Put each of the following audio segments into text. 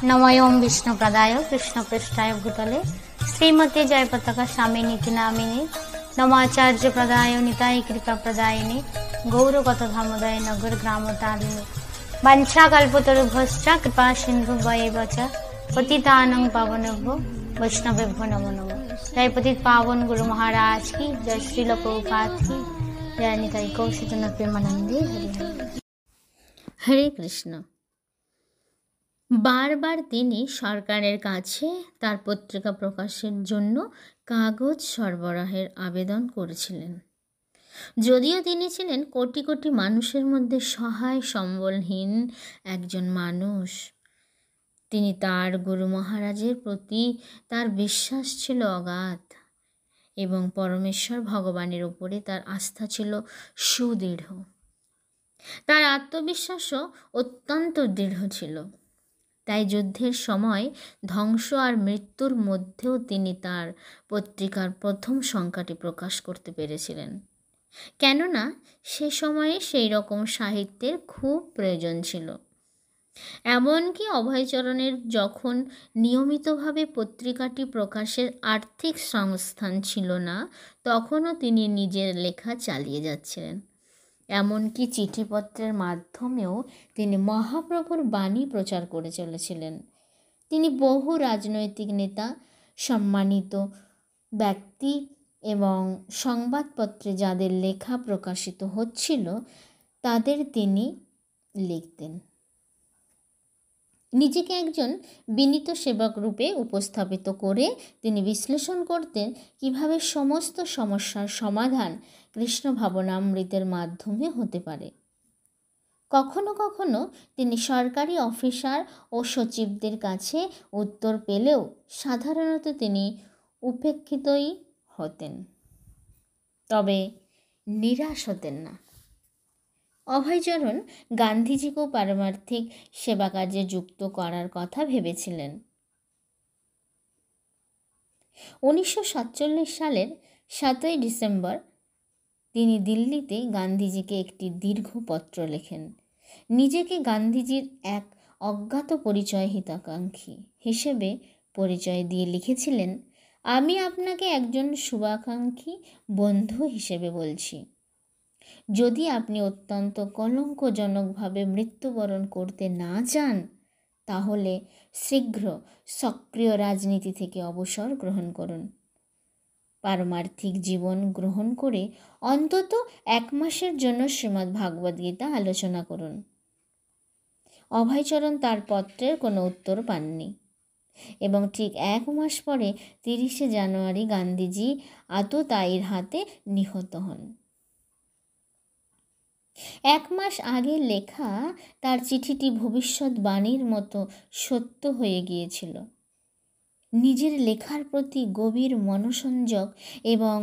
नमों विष्णुप्रदाय कृष्णपृष्ठाय भूतले श्रीमती जय पताका स्वामिनीति नामिनी नमाचार्य प्रदाय निताय कृपा प्रदायिनी गौरगत धामोदय नगर ग्राम तारिणी वंशा कल्पतरुभ्यश्च कृपा सिंधु वैवच पतितानं पावनेभ्यो वैष्णवेभ्यो नमो नमः। जय पतित पावन गुरु महाराज की जय। श्रील प्रभुपाद की जय। निताय कौशिक प्रेमानंदे हरि हरे कृष्ण। বারবার তিনি সরকারের কাছে তার পত্রিকা প্রকাশের জন্য কাগজ সরবরাহের আবেদন করেছিলেন। যদিও তিনি ছিলেন কোটি কোটি মানুষের মধ্যে সহায় সম্বলহীন একজন মানুষ, তিনি তার গুরু মহারাজের প্রতি তার বিশ্বাস ছিল অগাধ এবং পরমেশ্বর ভগবানের উপরে তার আস্থা ছিল সুদৃঢ়। তার আত্মবিশ্বাসও অত্যন্ত দৃঢ় ছিল। তাই যুদ্ধের সময় ধ্বংস আর মৃত্যুর মধ্যেও তিনি তার পত্রিকার প্রথম সংখ্যাটি প্রকাশ করতে পেরেছিলেন, কেননা সে সময়ে সেই রকম সাহিত্যের খুব প্রয়োজন ছিল। এমনকি অভয়চরণের যখন নিয়মিতভাবে পত্রিকাটি প্রকাশের আর্থিক সংস্থান ছিল না, তখনও তিনি নিজের লেখা চালিয়ে যাচ্ছিলেন। এমনকি চিঠিপত্রের মাধ্যমেও তিনি মহাপ্রভুর বাণী প্রচার করে চলেছিলেন। তিনি বহু রাজনৈতিক নেতা, সম্মানিত ব্যক্তি এবং সংবাদপত্রে যাদের লেখা প্রকাশিত হচ্ছিল তাদের তিনি লিখতেন। নিজেকে একজন বিনীত সেবক রূপে উপস্থাপিত করে তিনি বিশ্লেষণ করতেন কিভাবে সমস্ত সমস্যার সমাধান কৃষ্ণ ভাবনামৃতের মাধ্যমে হতে পারে। কখনো কখনো তিনি সরকারি অফিসার ও সচিবদের কাছে উত্তর পেলেও সাধারণত তিনি উপেক্ষিতই হতেন, তবে নিরাশ হতেন না। অভয়চরণ গান্ধীজিকেও পারমার্থিক সেবা কাজে যুক্ত করার কথা ভেবেছিলেন। 1947 সালের 7 ডিসেম্বর তিনি দিল্লিতে গান্ধীজিকে একটি দীর্ঘ পত্র লেখেন। নিজেকে গান্ধীজির এক অজ্ঞাত পরিচয় হিতাকাঙ্ক্ষী হিসেবে পরিচয় দিয়ে লিখেছিলেন, আমি আপনাকে একজন শুভাকাঙ্ক্ষী বন্ধু হিসেবে বলছি। যদি আপনি অত্যন্ত কলঙ্কজনকভাবে মৃত্যুবরণ করতে না চান, তাহলে শীঘ্র সক্রিয় রাজনীতি থেকে অবসর গ্রহণ করুন। পারমার্থিক জীবন গ্রহণ করে অন্তত 1 মাসের জন্য শ্রীমদ্ ভাগবত গীতা আলোচনা করুন। অভয়চরণ তার পত্রের কোনো উত্তর পাননি এবং ঠিক 1 মাস পরে 30 জানুয়ারি গান্ধীজি আততায়ীর হাতে নিহত হন। 1 মাস আগে লেখা তার চিঠিটি ভবিষ্যৎবাণীর মতো সত্য হয়ে গিয়েছিল। নিজের লেখার প্রতি গভীর মনোসংযোগ এবং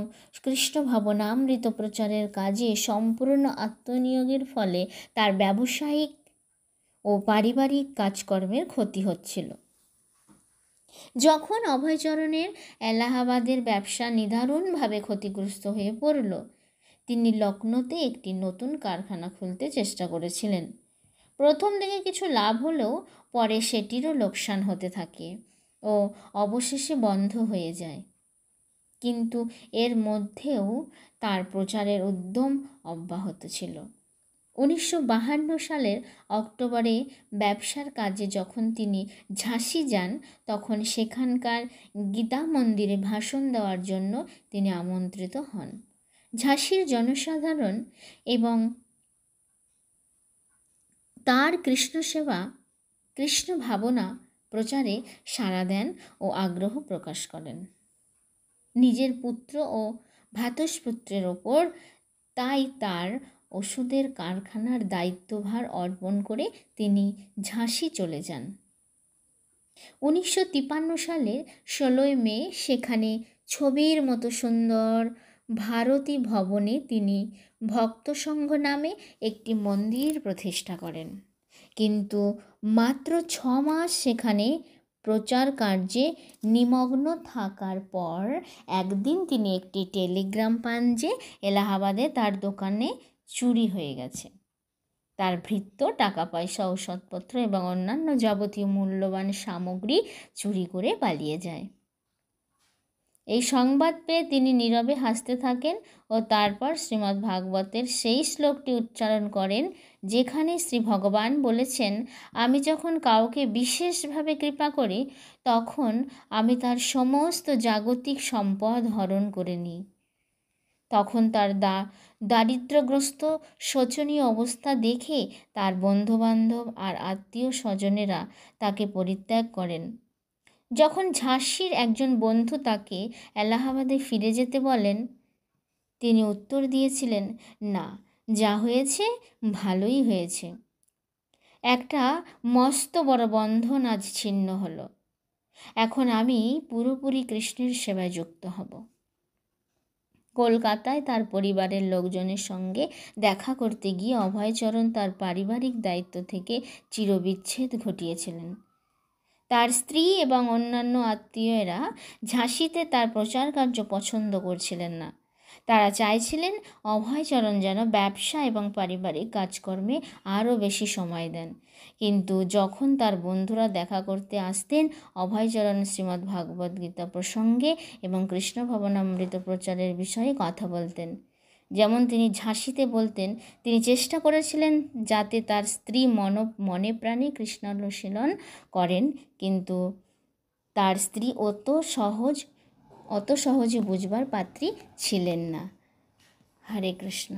কৃষ্ণ ভাবনামৃত প্রচারের কাজে সম্পূর্ণ আত্মনিয়োগের ফলে তার ব্যবসায়িক ও পারিবারিক কাজকর্মের ক্ষতি হচ্ছিল। যখন অভয়চরণের এলাহাবাদের ব্যবসা নিদারুণভাবে ক্ষতিগ্রস্ত হয়ে পড়ল, তিনি লখনৌতে একটি নতুন কারখানা খুলতে চেষ্টা করেছিলেন। প্রথম দিকে কিছু লাভ হলেও পরে সেটিরও লোকসান হতে থাকে ও অবশেষে বন্ধ হয়ে যায়। কিন্তু এর মধ্যেও তার প্রচারের উদ্যম অব্যাহত ছিল। 1952 সালের অক্টোবরে ব্যবসার কাজে যখন তিনি ঝাঁসি যান, তখন সেখানকার গীতা মন্দিরে ভাষণ দেওয়ার জন্য তিনি আমন্ত্রিত হন। ঝাঁসির জনসাধারণ এবং তার কৃষ্ণ সেবা, কৃষ্ণ ভাবনা প্রচারে সাড়া দেন ও আগ্রহ প্রকাশ করেন। নিজের পুত্র ও ভ্রাতুষ্পুত্রের ওপর তাই তার ওষুধের কারখানার দায়িত্বভার অর্পণ করে তিনি ঝাঁসি চলে যান। 1953 সালের 16 মে সেখানে ছবির মতো সুন্দর ভারতী ভবনে তিনি ভক্তসংঘ নামে একটি মন্দির প্রতিষ্ঠা করেন। কিন্তু মাত্র 6 মাস সেখানে প্রচার কার্যে নিমগ্ন থাকার পর একদিন তিনি একটি টেলিগ্রাম পান যে এলাহাবাদে তার দোকানে চুরি হয়ে গেছে। তার ভৃত্য টাকা পয়সা, ঔষধপত্র এবং অন্যান্য যাবতীয় মূল্যবান সামগ্রী চুরি করে পালিয়ে যায়। এই সংবাদ পেয়ে তিনি নীরবে হাসতে থাকেন ও তারপর শ্রীমদ্ ভাগবতের সেই শ্লোকটি উচ্চারণ করেন যেখানে শ্রী ভগবান বলেছেন, আমি যখন কাউকে বিশেষভাবে কৃপা করি তখন আমি তার সমস্ত জাগতিক সম্পদ হরণ করে নিই। তখন তার দারিদ্র্যগ্রস্ত শোচনীয় অবস্থা দেখে তার বন্ধুবান্ধব আর আত্মীয় স্বজনেরা তাকে পরিত্যাগ করেন। যখন ঝাঁসির একজন বন্ধু তাকে এলাহাবাদে ফিরে যেতে বলেন, তিনি উত্তর দিয়েছিলেন, না, যা হয়েছে ভালোই হয়েছে। একটা মস্ত বড় বন্ধন আজ ছিন্ন হলো। এখন আমি পুরোপুরি কৃষ্ণের সেবায় যুক্ত হব। কলকাতায় তার পরিবারের লোকজনের সঙ্গে দেখা করতে গিয়ে অভয়চরণ তার পারিবারিক দায়িত্ব থেকে চিরবিচ্ছেদ ঘটিয়েছিলেন। তার স্ত্রী এবং অন্যান্য আত্মীয়রা ঝাঁসিতে তার প্রচার কার্য পছন্দ করছিলেন না। তারা চাইছিলেন অভয়চরণ যেন ব্যবসা এবং পারিবারিক কাজকর্মে আরও বেশি সময় দেন। কিন্তু যখন তার বন্ধুরা দেখা করতে আসতেন, অভয়চরণ শ্রীমদ্ ভাগবত গীতা প্রসঙ্গে এবং কৃষ্ণ ভবনামৃত প্রচারের বিষয়ে কথা বলতেন। যেমন তিনি ঝাঁসিতে বলতেন, তিনি চেষ্টা করেছিলেন যাতে তার স্ত্রী মনে প্রাণে কৃষ্ণানুশীলন করেন, কিন্তু তার স্ত্রী অত সহজে বুঝবার পাত্রী ছিলেন না। হরে কৃষ্ণ।